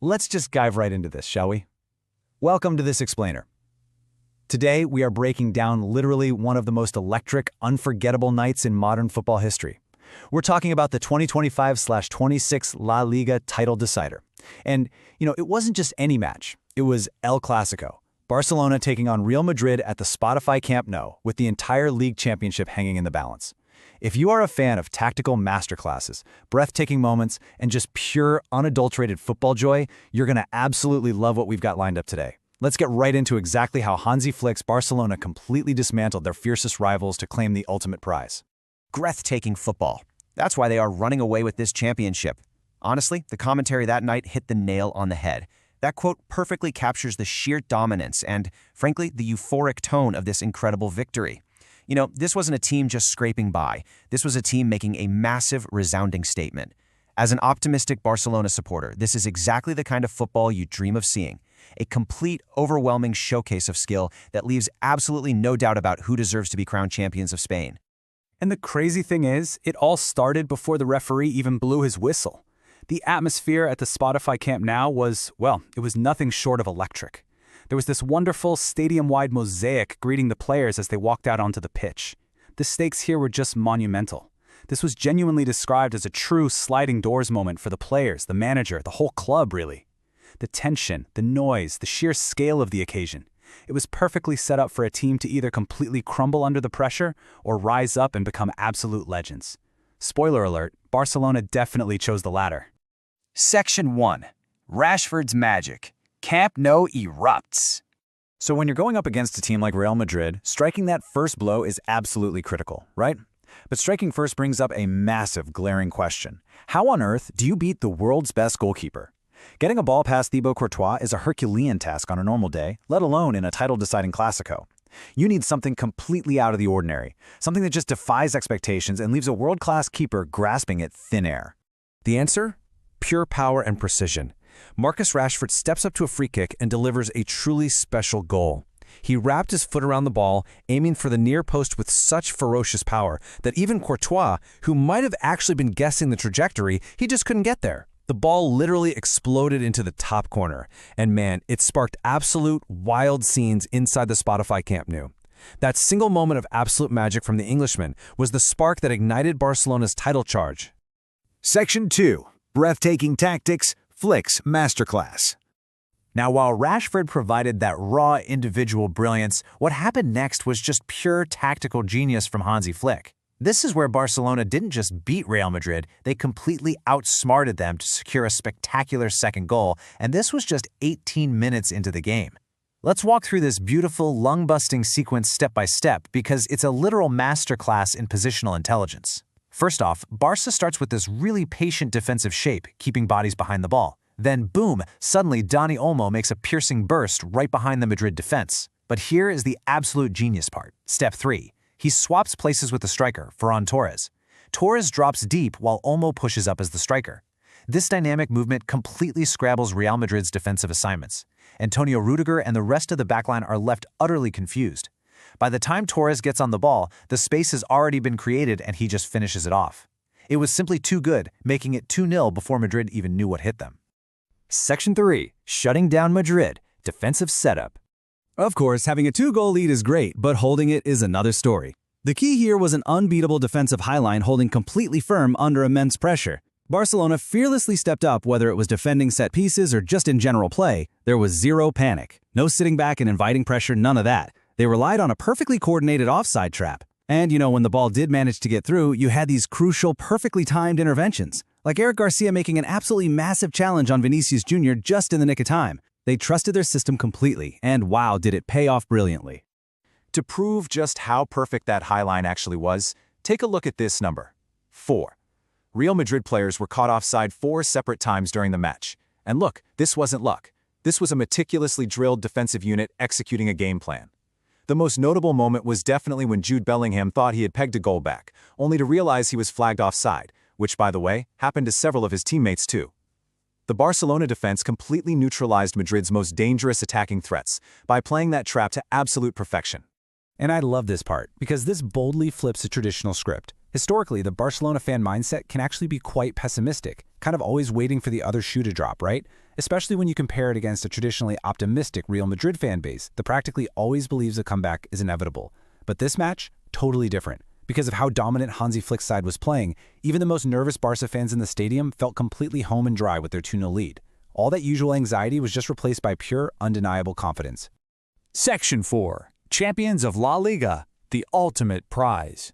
Let's just dive right into this, shall we? Welcome to this explainer. Today, we are breaking down literally one of the most electric, unforgettable nights in modern football history. We're talking about the 2025/26 La Liga title decider. And, it wasn't just any match. It was El Clásico. Barcelona taking on Real Madrid at the Spotify Camp Nou, with the entire league championship hanging in the balance. If you are a fan of tactical masterclasses, breathtaking moments, and just pure, unadulterated football joy, you're going to absolutely love what we've got lined up today. Let's get right into exactly how Hansi Flick's Barcelona completely dismantled their fiercest rivals to claim the ultimate prize. Breathtaking football. That's why they are running away with this championship. Honestly, the commentary that night hit the nail on the head. That quote perfectly captures the sheer dominance and, frankly, the euphoric tone of this incredible victory. This wasn't a team just scraping by. This was a team making a massive, resounding statement. As an optimistic Barcelona supporter, this is exactly the kind of football you dream of seeing. A complete, overwhelming showcase of skill that leaves absolutely no doubt about who deserves to be crowned champions of Spain. And the crazy thing is, it all started before the referee even blew his whistle. The atmosphere at the Spotify Camp Nou was, it was nothing short of electric. There was this wonderful stadium-wide mosaic greeting the players as they walked out onto the pitch. The stakes here were just monumental. This was genuinely described as a true sliding doors moment for the players, the manager, the whole club, really. The tension, the noise, the sheer scale of the occasion. It was perfectly set up for a team to either completely crumble under the pressure or rise up and become absolute legends. Spoiler alert, Barcelona definitely chose the latter. Section 1. Rashford's magic. Camp Nou erupts. So when you're going up against a team like Real Madrid, striking that first blow is absolutely critical, right? But striking first brings up a massive, glaring question. How on earth do you beat the world's best goalkeeper? Getting a ball past Thibaut Courtois is a Herculean task on a normal day, let alone in a title-deciding Clásico. You need something completely out of the ordinary, something that just defies expectations and leaves a world-class keeper grasping at thin air. The answer? Pure power and precision. Marcus Rashford steps up to a free kick and delivers a truly special goal. He wrapped his foot around the ball, aiming for the near post with such ferocious power that even Courtois, who might have actually been guessing the trajectory, he just couldn't get there. The ball literally exploded into the top corner, and man, it sparked absolute wild scenes inside the Spotify Camp Nou. That single moment of absolute magic from the Englishman was the spark that ignited Barcelona's title charge. Section 2. Breathtaking tactics, Flick's masterclass. Now, while Rashford provided that raw individual brilliance, what happened next was just pure tactical genius from Hansi Flick. This is where Barcelona didn't just beat Real Madrid, they completely outsmarted them to secure a spectacular second goal, and this was just 18 minutes into the game. Let's walk through this beautiful, lung-busting sequence step by step because it's a literal masterclass in positional intelligence. First off, Barca starts with this really patient defensive shape, keeping bodies behind the ball. Then, boom, suddenly Dani Olmo makes a piercing burst right behind the Madrid defense. But here is the absolute genius part. Step 3. He swaps places with the striker, Ferran Torres. Torres drops deep while Olmo pushes up as the striker. This dynamic movement completely scrambles Real Madrid's defensive assignments. Antonio Rudiger and the rest of the backline are left utterly confused. By the time Torres gets on the ball, the space has already been created and he just finishes it off. It was simply too good, making it 2-0 before Madrid even knew what hit them. Section 3. Shutting down Madrid. Defensive setup. Of course, having a 2-goal lead is great, but holding it is another story. The key here was an unbeatable defensive highline holding completely firm under immense pressure. Barcelona fearlessly stepped up, whether it was defending set pieces or just in general play. There was zero panic. No sitting back and inviting pressure, none of that. They relied on a perfectly coordinated offside trap. And, when the ball did manage to get through, you had these crucial, perfectly timed interventions, like Eric Garcia making an absolutely massive challenge on Vinicius Jr. just in the nick of time. They trusted their system completely, and wow, did it pay off brilliantly. To prove just how perfect that highline actually was, take a look at this number, 4. Real Madrid players were caught offside 4 separate times during the match. And look, this wasn't luck. This was a meticulously drilled defensive unit executing a game plan. The most notable moment was definitely when Jude Bellingham thought he had pegged a goal back, only to realize he was flagged offside, which, by the way, happened to several of his teammates too. The Barcelona defense completely neutralized Madrid's most dangerous attacking threats by playing that trap to absolute perfection. And I love this part, because this boldly flips a traditional script. Historically, the Barcelona fan mindset can actually be quite pessimistic, kind of always waiting for the other shoe to drop, right? especially when you compare it against a traditionally optimistic Real Madrid fan base that practically always believes a comeback is inevitable. But this match, totally different. Because of how dominant Hansi Flick's side was playing, even the most nervous Barca fans in the stadium felt completely home and dry with their 2-0 lead. All that usual anxiety was just replaced by pure, undeniable confidence. Section 4. Champions of La Liga, the ultimate prize.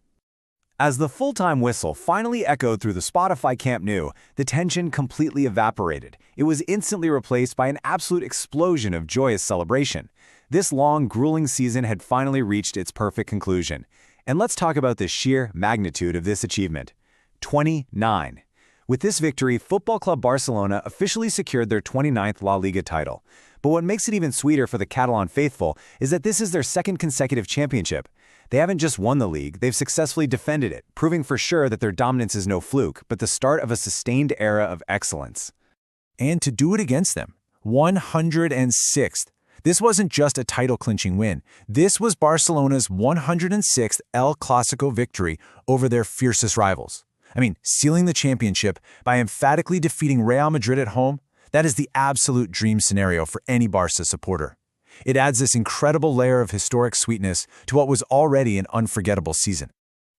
As the full-time whistle finally echoed through the Spotify Camp Nou, the tension completely evaporated. It was instantly replaced by an absolute explosion of joyous celebration. This long, grueling season had finally reached its perfect conclusion. And let's talk about the sheer magnitude of this achievement. 29. With this victory, Football Club Barcelona officially secured their 29th La Liga title. But what makes it even sweeter for the Catalan faithful is that this is their second consecutive championship. They haven't just won the league, they've successfully defended it, proving for sure that their dominance is no fluke, but the start of a sustained era of excellence. And to do it against them, 106th. This wasn't just a title-clinching win. This was Barcelona's 106th El Clásico victory over their fiercest rivals. I mean, sealing the championship by emphatically defeating Real Madrid at home, that is the absolute dream scenario for any Barca supporter. It adds this incredible layer of historic sweetness to what was already an unforgettable season.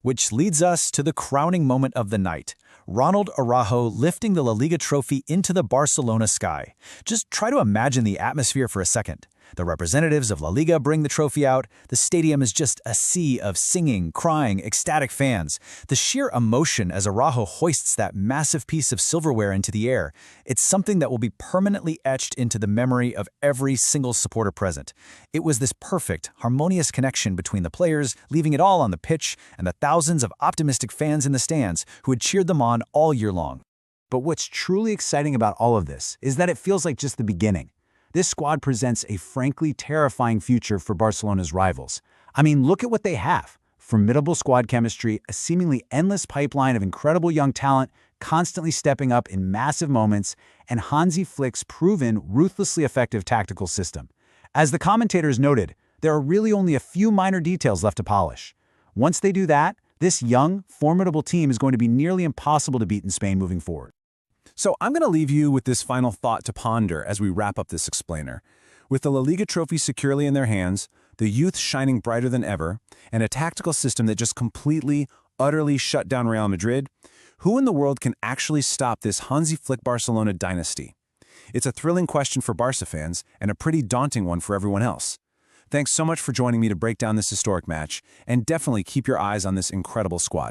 Which leads us to the crowning moment of the night, Ronald Araujo lifting the La Liga trophy into the Barcelona sky. Just try to imagine the atmosphere for a second. The representatives of La Liga bring the trophy out. The stadium is just a sea of singing, crying, ecstatic fans. The sheer emotion as Araujo hoists that massive piece of silverware into the air, it's something that will be permanently etched into the memory of every single supporter present. It was this perfect, harmonious connection between the players, leaving it all on the pitch, and the thousands of optimistic fans in the stands who had cheered them on all year long. But what's truly exciting about all of this is that it feels like just the beginning. This squad presents a frankly terrifying future for Barcelona's rivals. I mean, look at what they have. Formidable squad chemistry, a seemingly endless pipeline of incredible young talent, constantly stepping up in massive moments, and Hansi Flick's proven, ruthlessly effective tactical system. As the commentators noted, there are really only a few minor details left to polish. Once they do that, this young, formidable team is going to be nearly impossible to beat in Spain moving forward. So I'm going to leave you with this final thought to ponder as we wrap up this explainer. With the La Liga trophy securely in their hands, the youth shining brighter than ever, and a tactical system that just completely, utterly shut down Real Madrid, who in the world can actually stop this Hansi Flick Barcelona dynasty? It's a thrilling question for Barca fans and a pretty daunting one for everyone else. Thanks so much for joining me to break down this historic match, and definitely keep your eyes on this incredible squad.